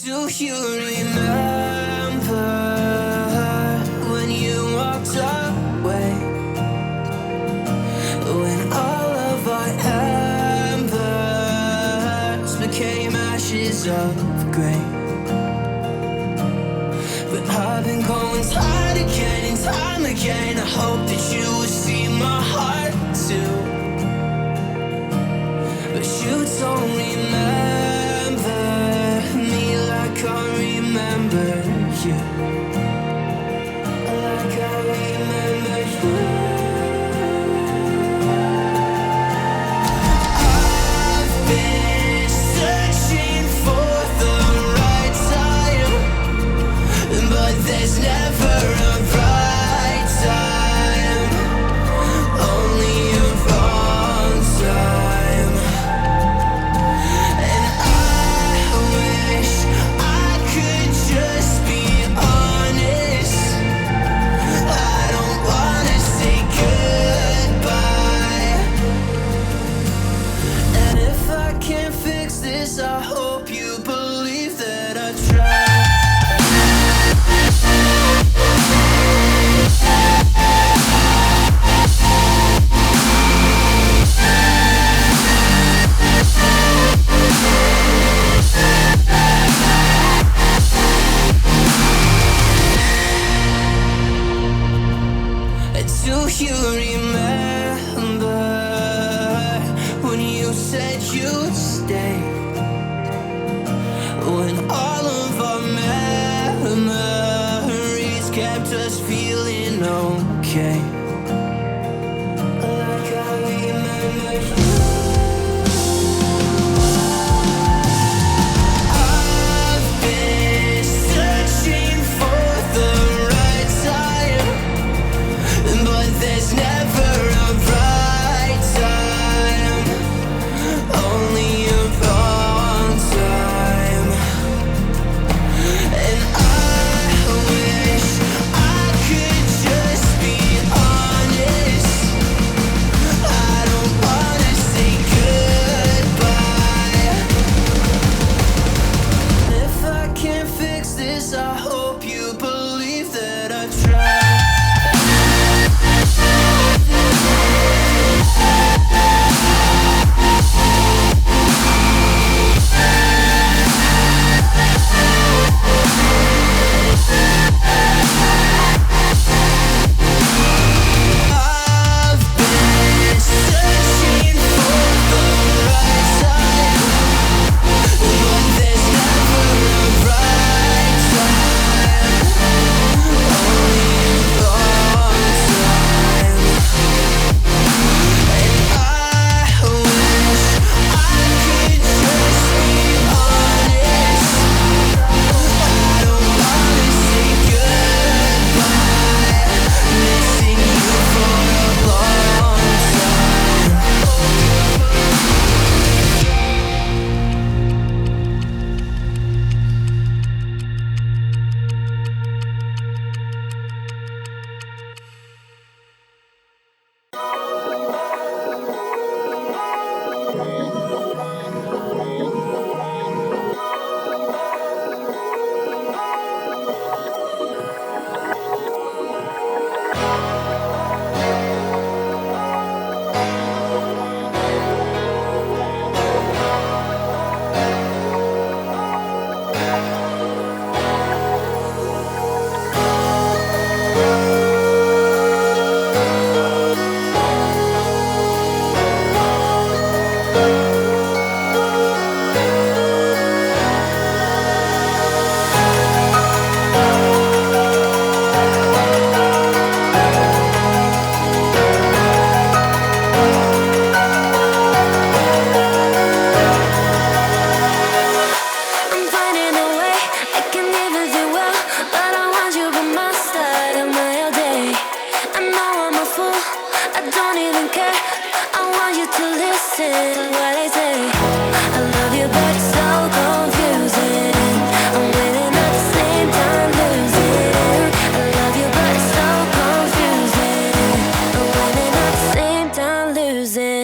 Do you remember when you walked away? When all of our embers became ashes of grey. But I've been going time again and time again. I hope that you would see my heart too. But you don't remember me like I remember you. Like I remember you. I've been searching for the right time, but there's never a right time. remember when you said you'd stay, when all of our memories kept us feeling okay. Like I remember you. I've been searching for the right time, but there's never a right time, only a wrong time. And I wish I could just be honest. I don't wanna say goodbye. If I can't fix this, I hope you believe that I tried. I've been searching for the right time, but there's never a right time, only a wrong time. And I wish I could just be honest. I don't wanna say goodbye, missing you for a long time. I'm finding a way, I can never do well, but I want you by my side of my all day. I know I'm a fool, I don't even care. I want you to listen to what I say. I love you, but it's so confusing. I'm winning at the same time losing. I love you, but it's so confusing. I'm winning at the same time losing.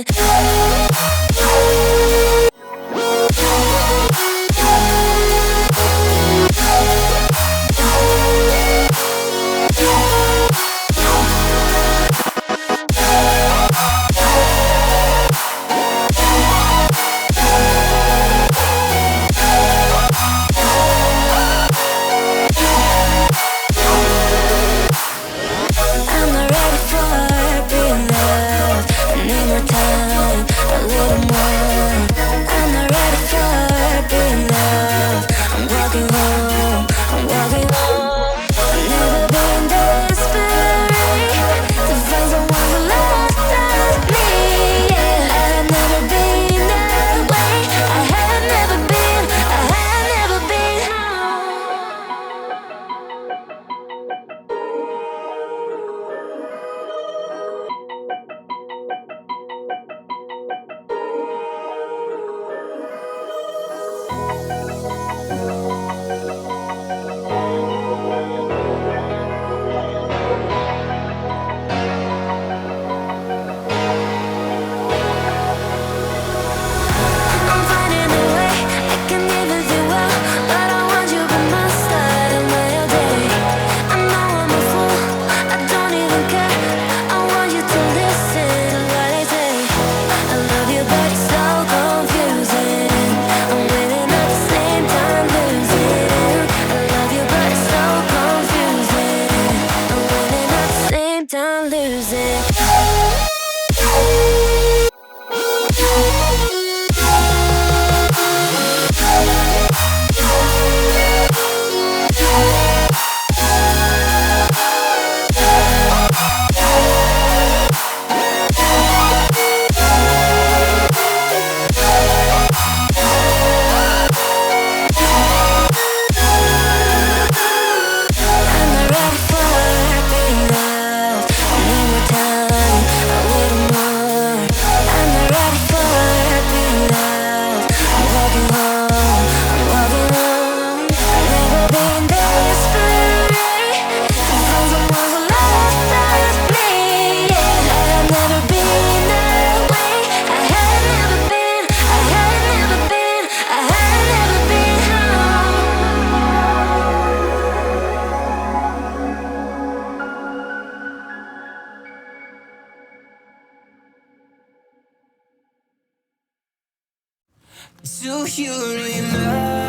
Do you remember?